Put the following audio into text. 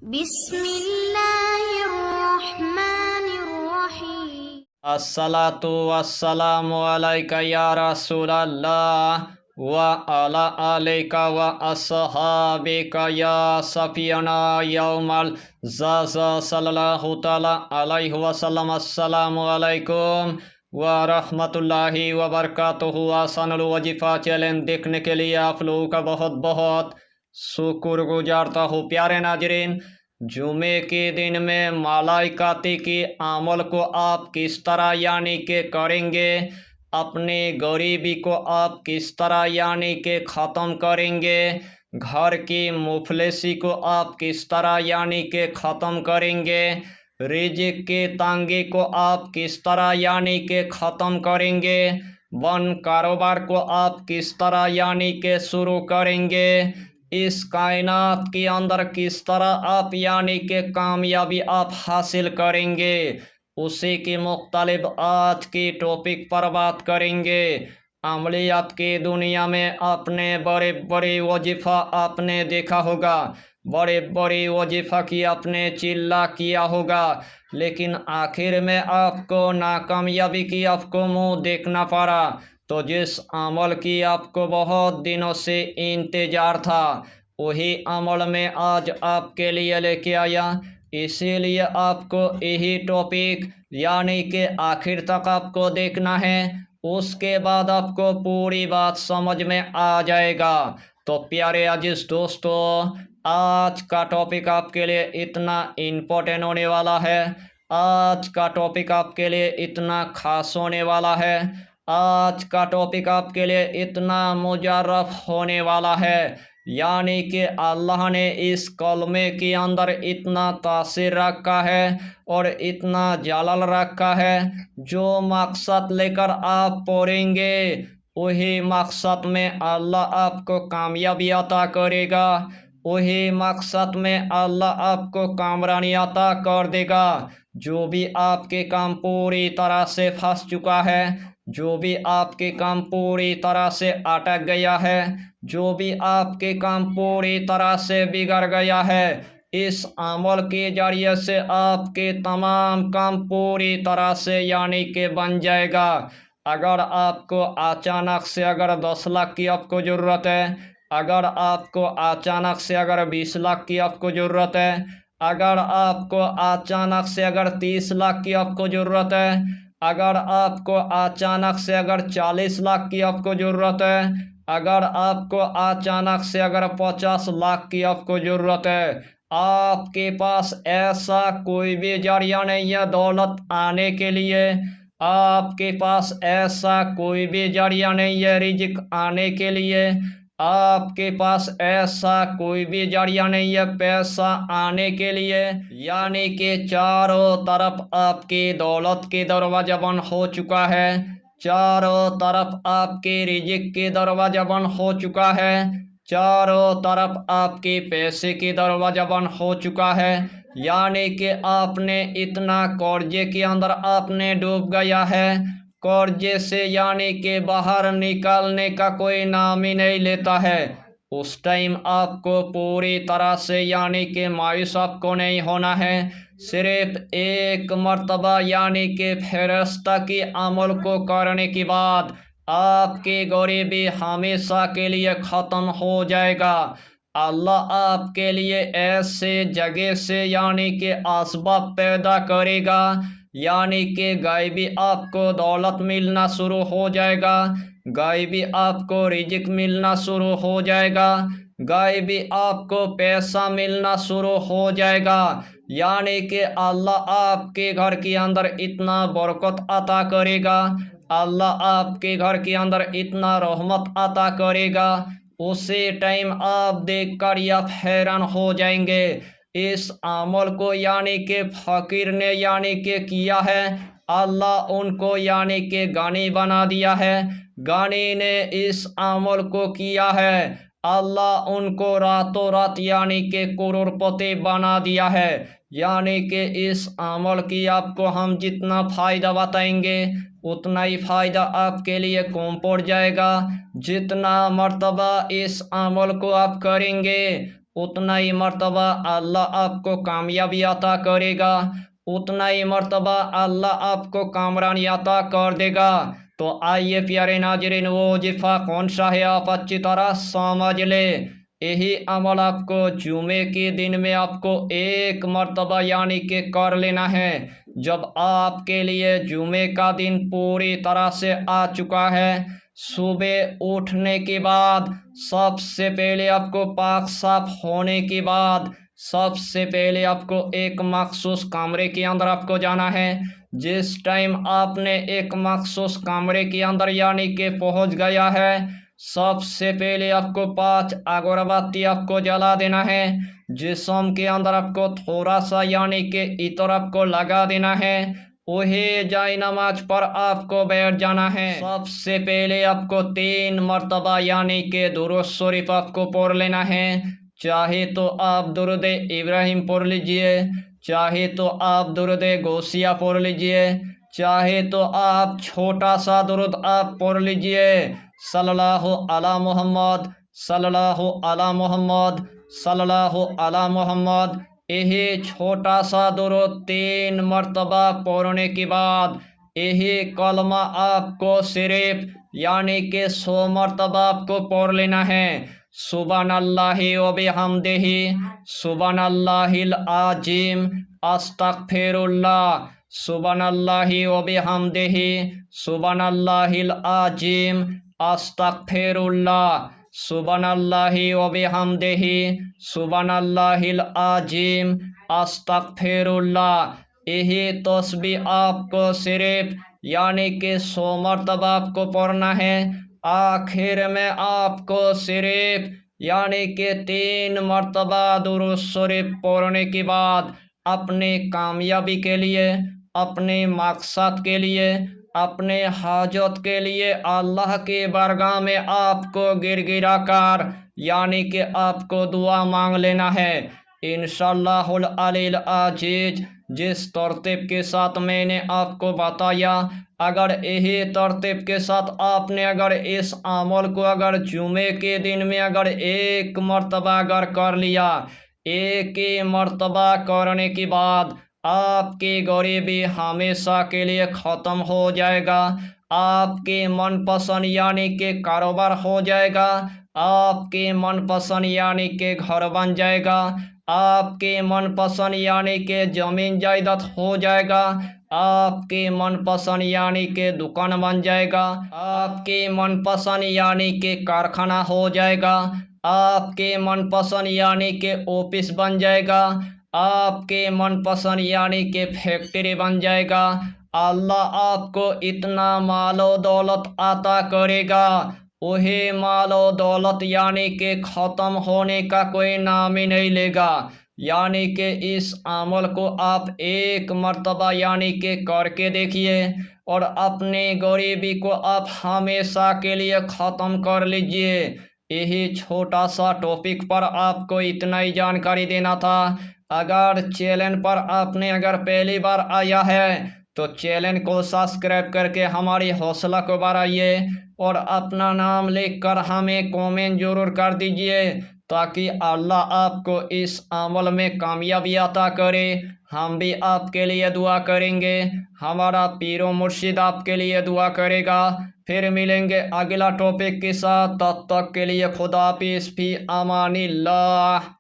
बिस्मिल्लाहिर्रहमानिर्रहीम। अस्सलातु वस्सलामु अलैका या रसूलल्लाह व अला आलिका व अस्हाबिका या सफियना यौमल ज़ज़ा सल्लल्लाहु तआला अलैहि वसल्लम। अस्सलामु अलैकुम व रहमतुल्लाहि व बरकातुहू। आसानुल वजीफ़ा चैलेंज देखने के लिए आप लोगों का बहुत बहुत शुक्रगुजारता हूँ। प्यारे नाजरीन, जुमे के दिन में मलाइकाती की अमल को आप किस तरह यानी के करेंगे, अपने गरीबी को आप किस तरह यानी के ख़त्म करेंगे, घर की मुफलिसी को आप किस तरह यानी के ख़त्म करेंगे, रिज़्क़ के तंगी को आप किस तरह यानी के ख़त्म करेंगे, वन कारोबार को आप किस तरह यानी के शुरू करेंगे, इस कायनात के अंदर किस तरह आप यानी के कामयाबी आप हासिल करेंगे, उसी की मुख्तलिफ आज की टॉपिक पर बात करेंगे। अमलियात की दुनिया में आपने बड़े बड़े वजीफ़ा आपने देखा होगा, बड़े बड़े वजीफ़ा की आपने चिल्ला किया होगा, लेकिन आखिर में आपको नाकामयाबी की आपको मुंह देखना पड़ा। तो जिस अमल की आपको बहुत दिनों से इंतज़ार था, वही अमल में आज आपके लिए लेके आया। इसीलिए आपको यही टॉपिक यानी कि आखिर तक आपको देखना है, उसके बाद आपको पूरी बात समझ में आ जाएगा। तो प्यारे अजीज दोस्तों, आज का टॉपिक आपके लिए इतना इम्पोर्टेंट होने वाला है, आज का टॉपिक आपके लिए इतना खास होने वाला है, आज का टॉपिक आपके लिए इतना मुजर्रफ होने वाला है, यानी कि अल्लाह ने इस कलमे के अंदर इतना तासीर रखा है और इतना जलाल रखा है। जो मकसद लेकर आप पढ़ेंगे, वही मकसद में अल्लाह आपको कामयाबी अता करेगा, वही मकसद में अल्लाह आपको कामरानी अता कर देगा। जो भी आपके काम पूरी तरह से फंस चुका है, जो भी आपके काम पूरी तरह से अटक गया है, जो भी आपके काम पूरी तरह से बिगड़ गया है, इस अमल के जरिए से आपके तमाम काम पूरी तरह से यानी कि बन जाएगा। अगर आपको अचानक से अगर 10 लाख की आपको ज़रूरत है, अगर आपको अचानक से अगर 20 लाख की आपको ज़रूरत है, अगर आपको अचानक से अगर 30 लाख की आपको ज़रूरत है, अगर आपको अचानक से अगर 40 लाख की आपको ज़रूरत है, अगर आपको अचानक से अगर 50 लाख की आपको ज़रूरत है, आपके पास ऐसा कोई भी जरिया नहीं है दौलत आने के लिए, आपके पास ऐसा कोई भी जरिया नहीं है रिज़्क़ आने के लिए, आपके पास ऐसा कोई भी जरिया नहीं है पैसा आने के लिए, यानी कि चारों तरफ आपके दौलत के दरवाजा बंद हो चुका है, चारों तरफ आपके रिज़्क़ के दरवाजा बंद हो चुका है, चारों तरफ आपके पैसे के दरवाजा बंद हो चुका है, यानी कि आपने इतना कर्जे के अंदर आपने डूब गया है, कर्जे से यानी कि बाहर निकालने का कोई नाम ही नहीं लेता है। उस टाइम आपको पूरी तरह से यानी कि मायूस आपको नहीं होना है। सिर्फ एक मर्तबा यानी कि फेरस्ता की अमल को करने के बाद आपकी गरीबी हमेशा के लिए ख़त्म हो जाएगा। अल्लाह आपके लिए ऐसे जगह से यानी कि असबाब पैदा करेगा, यानी कि गायबी आपको दौलत मिलना शुरू हो जाएगा, गायबी आपको रिज़्क़ मिलना शुरू हो जाएगा, गायबी आपको पैसा मिलना शुरू हो जाएगा, यानी कि अल्लाह आपके घर के अंदर इतना बरकत अता करेगा, अल्लाह आपके घर के अंदर इतना रहमत अता करेगा, उसी टाइम आप देखकर आप हैरान हो जाएंगे। इस अमल को यानी कि फ़कीर ने यानी कि किया है, अल्लाह उनको यानी कि गानी बना दिया है, गानी ने इस अमल को किया है, अल्लाह उनको रातों रात यानी कि करोड़पति बना दिया है। यानी कि इस अमल की आपको हम जितना फ़ायदा बताएंगे उतना ही फ़ायदा आपके लिए कम पड़ जाएगा। जितना मर्तबा इस अमल को आप करेंगे उतना ही मर्तबा अल्लाह आपको कामयाबी अता करेगा, उतना ही मर्तबा अल्लाह आपको कामरानी अता कर देगा। तो आइए प्यारे नाज़रीन, वो वजीफ़ा कौन सा है आप अच्छी तरह समझ ले। यही अमल आपको जुमे के दिन में आपको एक मर्तबा यानी कि कर लेना है। जब आपके लिए जुमे का दिन पूरी तरह से आ चुका है, सुबह उठने के बाद सबसे पहले आपको पाक साफ होने के बाद सबसे पहले आपको एक मखसूस कमरे के अंदर आपको जाना है। जिस टाइम आपने एक मखसूस कमरे के अंदर यानी कि पहुंच गया है, सबसे पहले आपको 5 अगरबत्ती आपको जला देना है। जिस्म के अंदर आपको थोड़ा सा यानी कि इतर आपको लगा देना है। वही जाए नमाज पर आपको बैठ जाना है। सबसे पहले आपको 3 मर्तबा यानी कि दुरूद शरीफ आपको पढ़ लेना है। चाहे तो आप दुरूद इब्राहिम पढ़ लीजिए, चाहे तो आप दुरूद गौसिया पढ़ लीजिए, चाहे तो आप छोटा सा दुरूद आप पढ़ लीजिए, सल्लल्लाहु अला मोहम्मद, सल्लल्लाहु अला मोहम्मद, सल्लल्लाहु अला मोहम्मद। यही छोटा सा दुरूद 3 मर्तबा पढ़ने के बाद यही कलमा आपको सिर्फ यानी कि 100 मर्तबा आपको पढ़ लेना है। सुबहानल्लाहि व बिहम्दिही, सुबहानल्लाहिल आजीम, अस्तगफिरुल्लाह, सुबहानल्लाहि व बिहम्दिही, सुबहानल्लाहिल आजीम, अस्तगफिरुल्लाह, सुबहानल्लाहि व बिहम्दिही, सुबहानल्लाहिल आजीम, अस्तगफिरुल्लाह। यही तस्बीह आपको सिर्फ यानी कि 100 मर्तबा आपको पढ़ना है। आखिर में आपको सिर्फ यानी कि 3 मर्तबा दुरूद शरीफ पढ़ने के बाद अपने कामयाबी के लिए, अपने मकसद के लिए, अपने हाजत के लिए अल्लाह के बारगाह में आपको गिड़गिड़ा कर यानी कि आपको दुआ मांग लेना है। इंशाअल्लाहुल अलील अजीज जिस तरतीब के साथ मैंने आपको बताया, अगर यही तरतीब के साथ आपने अगर इस अमल को अगर जुमे के दिन में अगर एक मर्तबा अगर कर लिया, एक ही मर्तबा करने के बाद आपकी गरीबी हमेशा के लिए ख़त्म हो जाएगा। आपके मनपसंद यानी कि कारोबार हो जाएगा, आपके मनपसंद यानी कि घर बन जाएगा, आपके मनपसंद यानी कि ज़मीन जायदाद हो जाएगा, आपके मनपसंद यानी कि दुकान बन जाएगा, आपके मनपसंद यानी कि कारखाना हो जाएगा, आपके मनपसंद यानी कि ऑफिस बन जाएगा, आपके मनपसंद यानी कि फैक्ट्री बन जाएगा। अल्लाह आपको इतना मालो दौलत अता करेगा, वही मालो दौलत यानी कि ख़त्म होने का कोई नाम ही नहीं लेगा। यानी कि इस अमल को आप एक मर्तबा यानी कि करके देखिए और अपने गरीबी को आप हमेशा के लिए ख़त्म कर लीजिए। यही छोटा सा टॉपिक पर आपको इतना ही जानकारी देना था। अगर चैनल पर आपने अगर पहली बार आया है तो चैनल को सब्सक्राइब करके हमारी हौसला को बढ़ाइए और अपना नाम लिखकर हमें कमेंट जरूर कर दीजिए, ताकि अल्लाह आपको इस अमल में कामयाबी अता करे। हम भी आपके लिए दुआ करेंगे, हमारा पीरो मुर्शिद आपके लिए दुआ करेगा। फिर मिलेंगे अगला टॉपिक के साथ, तब तक के लिए खुदा हाफिज़, फी अमानिल्लाह।